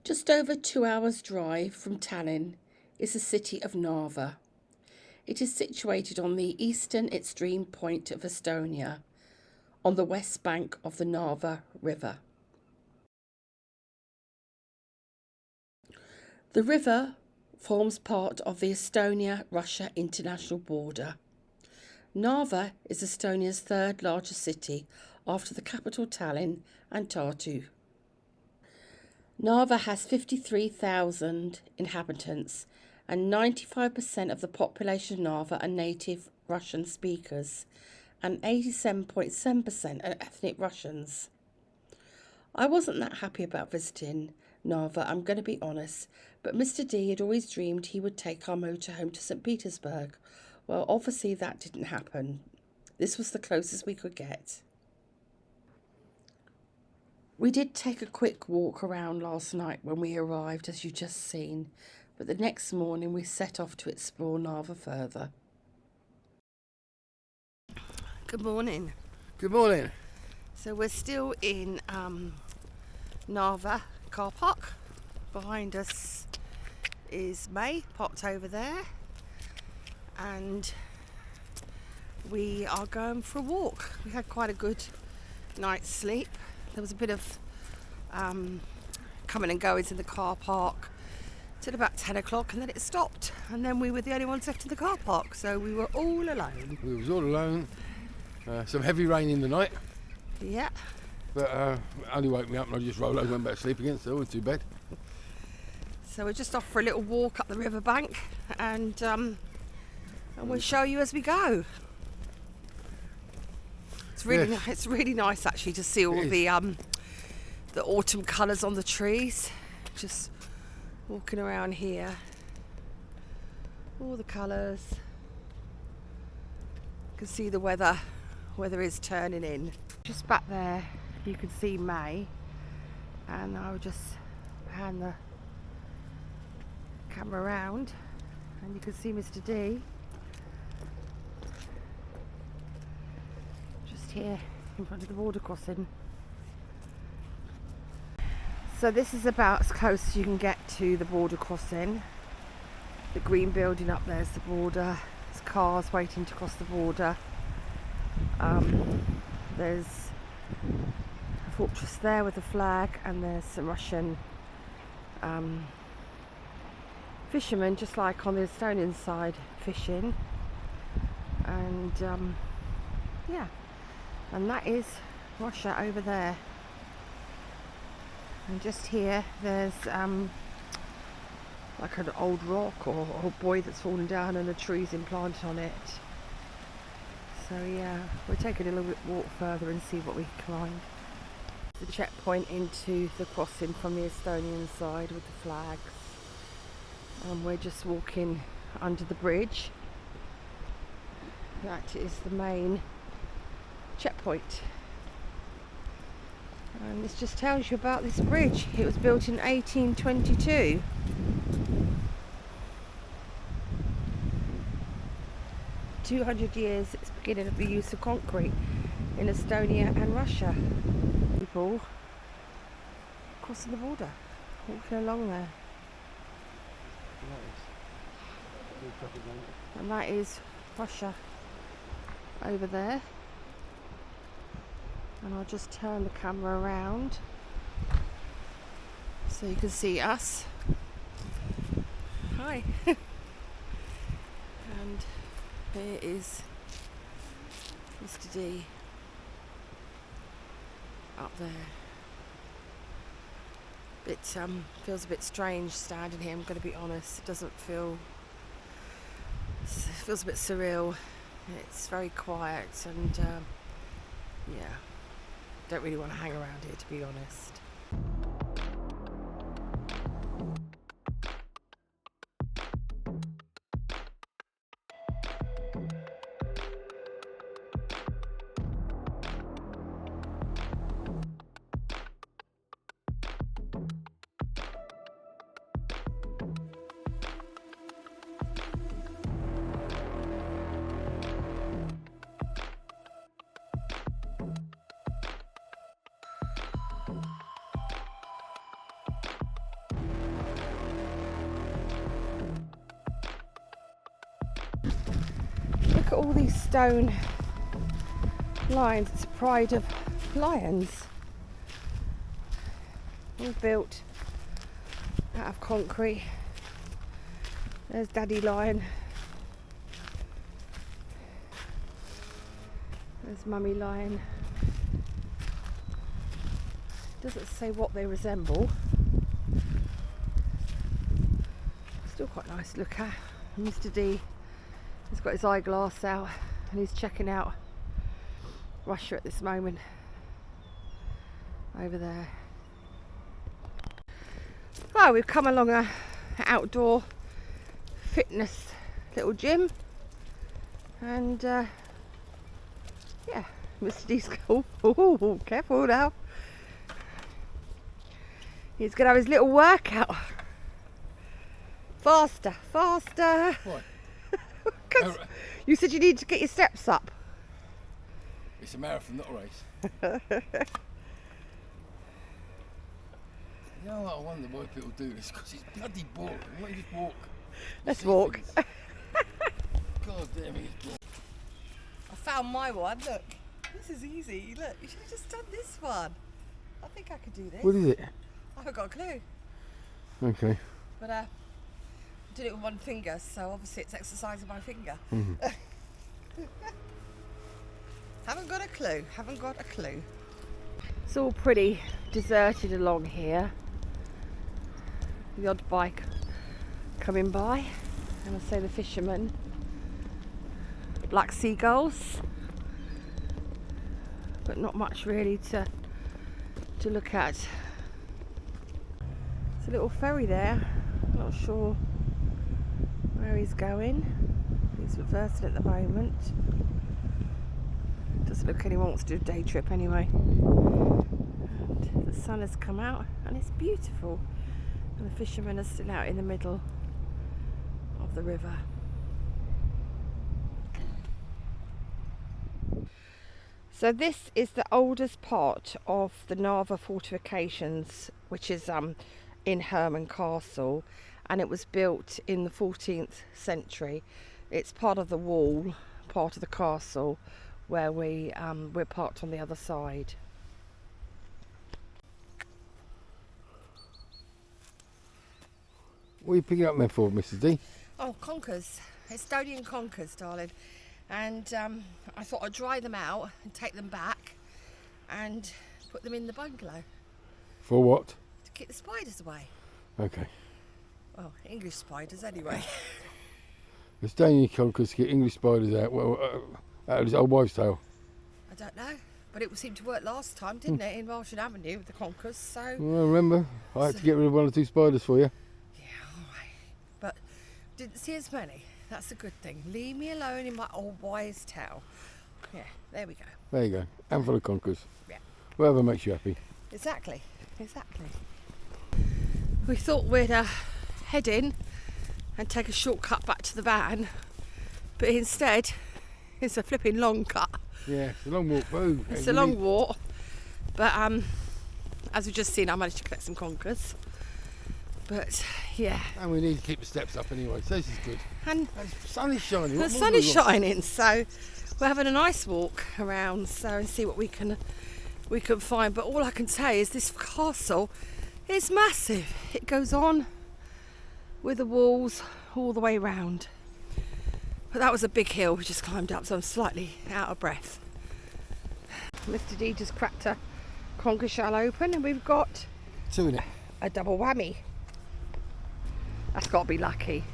Just over 2 hours' drive from Tallinn is the city of Narva. It is situated on the eastern extreme point of Estonia, on the west bank of the Narva River. The river forms part of the Estonia-Russia international border. Narva is Estonia's third largest city after the capital Tallinn and Tartu. Narva has 53,000 inhabitants and 95% of the population of Narva are native Russian speakers and 87.7% are ethnic Russians. I wasn't that happy about visiting Narva, I'm going to be honest, but Mr. D had always dreamed he would take our motorhome to St. Petersburg. Well, obviously that didn't happen. This was the closest we could get. We did take a quick walk around last night when we arrived, as you just seen, but the next morning we set off to explore Narva further. Good morning. Good morning. So we're still in Narva car park. Behind us is May, parked over there, and we are going for a walk. We had quite a good night's sleep. There was a bit of coming and goings in the car park till about 10 o'clock and then it stopped, and then we were the only ones left in the car park, so we were all alone. We was all alone. Some heavy rain in the night. Yeah. But only woke me up and I just rolled over and went back to sleep again, so it wasn't too bad. So we're just off for a little walk up the riverbank and we'll show you as we go. It's really nice actually to see all the autumn colours on the trees. Just walking around here, all the colours. You can see the weather is turning in. Just back there you can see May, and I'll just pan the camera around and you can see Mr. D here in front of the border crossing. So this is about as close as you can get to the border crossing. The green building up there is the border. There's cars waiting to cross the border. There's a fortress there with a flag, and there's some Russian fishermen, just like on the Estonian side, fishing. And yeah. And that is Russia over there. And just here there's like an old rock or a buoy that's fallen down and a tree's implanted on it. So yeah, we'll take a little bit walk further and see what we can find. The checkpoint into the crossing from the Estonian side with the flags. And we're just walking under the bridge. That is the main checkpoint, and this just tells you about this bridge. It was built in 1822. For 200 years it's beginning of the use of concrete in Estonia and Russia. People crossing the border, walking along there. And that is Russia over there. And I'll just turn the camera around so you can see us. Hi. And here is Mr. D up there. It feels a bit strange standing here, I'm going to be honest. It feels a bit surreal. It's very quiet and yeah. Don't really want to hang around here, to be honest. all these stone lions. It's a pride of lions. All built out of concrete. There's Daddy Lion. There's Mummy Lion. Doesn't say what they resemble. Still quite nice to look at. And Mr. D has got his eyeglass out and he's checking out Russia at this moment. Over there. Oh, we've come along a outdoor fitness little gym, and yeah, Mr. D's oh, careful now. He's gonna have his little workout. Faster, faster. What? 'Cause you said you need to get your steps up. It's a marathon, not a race. You know, I wonder why people do this, because it's bloody boring. Why don't you just walk? Let's See walk. things. God damn it, it's boring. I found my one. Look, this is easy. Look, you should have just done this one. I think I could do this. What is it? I haven't got a clue. Okay. But I did it with one finger, so obviously it's exercising my finger. Mm-hmm. Haven't got a clue. Haven't got a clue. It's all pretty deserted along here. The odd bike coming by, and I say the fishermen. Black seagulls, but not much really to look at. There's a little ferry there. Not sure where he's going. He's reversing at the moment. Doesn't look like he wants to do a day trip anyway. And the sun has come out and it's beautiful. And the fishermen are still out in the middle of the river. So this is the oldest part of the Narva fortifications, which is in Herman Castle, and it was built in the 14th century. It's part of the wall, part of the castle, where we're parked on the other side. What are you picking up there for, Mrs. D? Oh, conkers. Estonian conkers, darling. And I thought I'd dry them out and take them back and put them in the bungalow For what? to keep the spiders away. Okay. Well, English spiders anyway. Estonian conkers to get English spiders out, out of this old wives' tale. I don't know. But it seemed to work last time, didn't it, in Marshall Avenue with the conkers, so... Well, remember, I had to get rid of 1 or 2 spiders for you. Yeah, all right. But didn't see as many. That's a good thing. Leave me alone in my old wives' tale. Yeah, there we go. There you go. Handful of conkers. Yeah. Whatever makes you happy. Exactly, exactly. We thought we'd head in and take a shortcut back to the van, but instead it's a flipping long cut. Yeah, it's a long walk. Boo. It's a long walk, but as we've just seen, I managed to collect some conkers. But yeah, And we need to keep the steps up anyway, so this is good. and And the sun is shining. the What more sun do is we want? shining, so we're having a nice walk around, so and see what we can find. But all I can say is this castle is massive. It goes on with the walls all the way round. But that was a big hill we just climbed up, so I'm slightly out of breath. Mr. D just cracked a conker shell open, and we've got 2 in it. a double whammy. That's got to be lucky.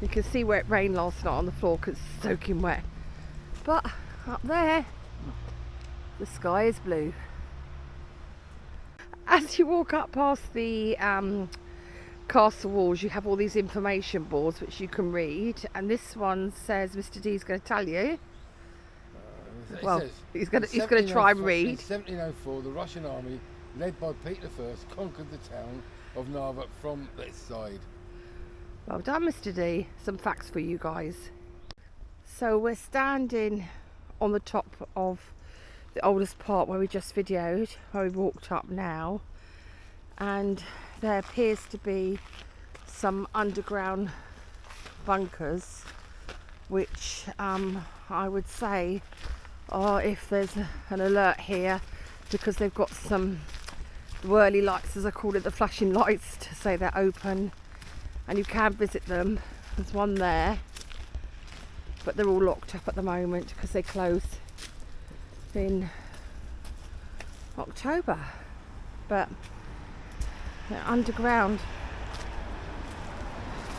You can see where it rained last night on the floor because it's soaking wet. But up there, the sky is blue. As you walk up past the castle walls, you have all these information boards which you can read, and this one says Mr. D is going to tell you. It Well, says, he's going "In to try and 1704 read. In 1704, the Russian army, led by Peter I, conquered the town of Narva from this side. Well done, Mr. D. Some facts for you guys. So we're standing on the top of the oldest part where we just videoed, where we walked up now, and there appears to be some underground bunkers which I would say are, if there's an alert here, because they've got some whirly lights, as I call it, the flashing lights, to say they're open and you can visit them. There's one there, but they're all locked up at the moment because they close in October. But they're underground.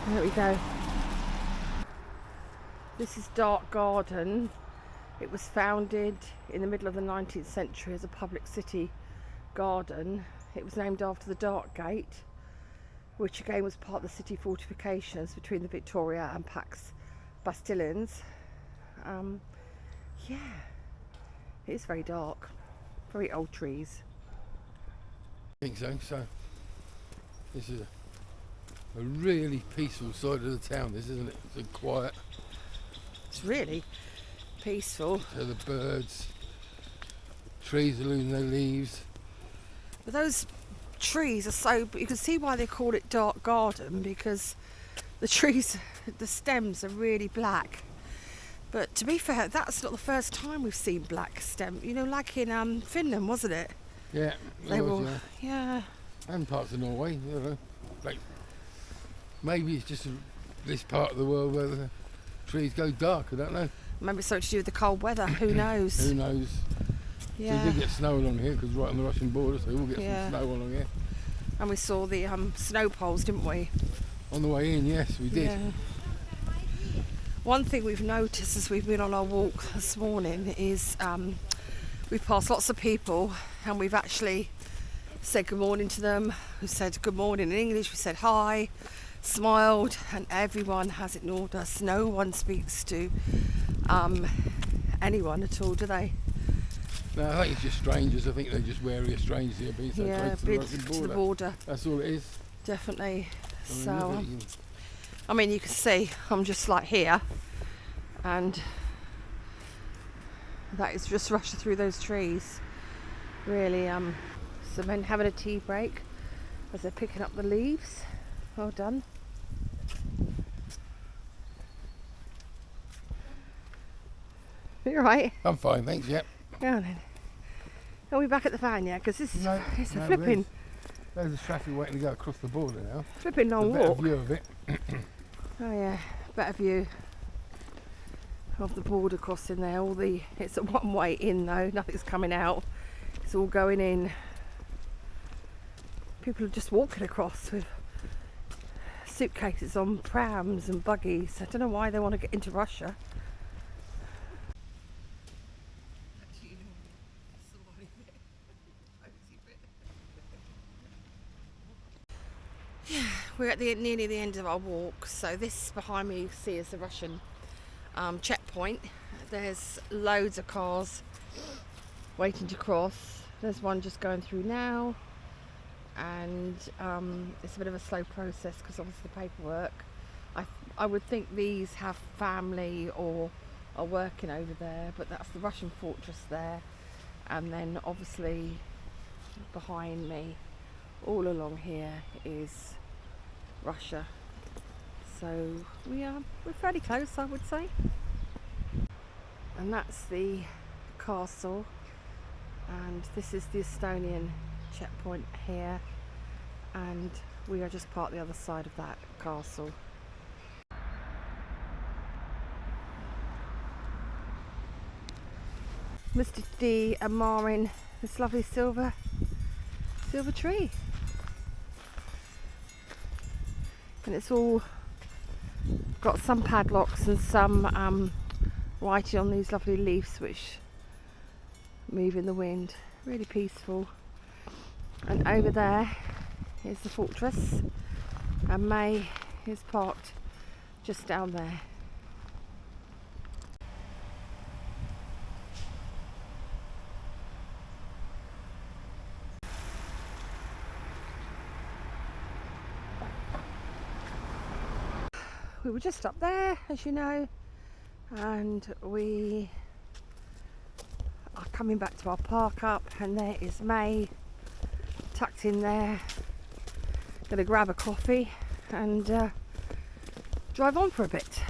There we go. This is Dark Garden. It was founded in the middle of the 19th century as a public city garden. It was named after the Dark Gate, which again was part of the city fortifications between the Victoria and Pax Bastillions. Yeah, it is very dark, very old trees. I think so. So this is a really peaceful side of the town, this, isn't it? It's quiet. It's really peaceful. So the birds, trees are losing their leaves. But those trees are so, you can see why they call it Dark Garden, because the trees, the stems are really black. But to be fair, that's not the first time we've seen black stem. You know, like in Finland, wasn't it? Yeah, They was, were, yeah. and parts of Norway, you know. Like, maybe it's just this part of the world where the trees go dark, I don't know. Maybe it's something to do with the cold weather, who knows? Who knows? So Yeah. we did get snow along here, because right on the Russian border, so we'll get Yeah. some snow along here. And we saw the snow poles, didn't we? On the way in, yes, we did. Yeah. One thing we've noticed as we've been on our walk this morning is we've passed lots of people and we've actually said good morning to them. We said good morning in English, we said hi, smiled, and everyone has ignored us. No one speaks to anyone at all, do they? No, I think it's just strangers. I think they're just wary of strangers here being so Yeah, close to the been Russian to border. the border, That's all it is. definitely. I mean, So, look at you. I mean, you can see I'm just like here, and that is just rushing through those trees. Really, some men having a tea break as they're picking up the leaves. Well done. You're right. I'm fine, thanks. Yep. Go on then. Are we back at the van yet? Because this is No, it's a no, flipping There's traffic waiting to go across the border now. long A better walk. view of it. Oh yeah, better view of the border crossing there. It's a one way in though, nothing's coming out. It's all going in. People are just walking across with suitcases on prams and buggies. I don't know why they want to get into Russia. We're at nearly the end of our walk, so this behind me you see is the Russian checkpoint. There's loads of cars waiting to cross. There's one just going through now, and it's a bit of a slow process because obviously the paperwork. I would think these have family or are working over there, but that's the Russian fortress there, and then obviously behind me all along here is Russia. So we're fairly close, I would say. And that's the castle, and this is the Estonian checkpoint here, and we are just part the other side of that castle. Mr. D admiring this lovely silver tree. And it's all got some padlocks and some writing on these lovely leaves which move in the wind. Really peaceful. And over there is the fortress, and May is parked just down there. We were just up there, as you know, and we are coming back to our park up, and there is May tucked in there. Gonna grab a coffee and drive on for a bit.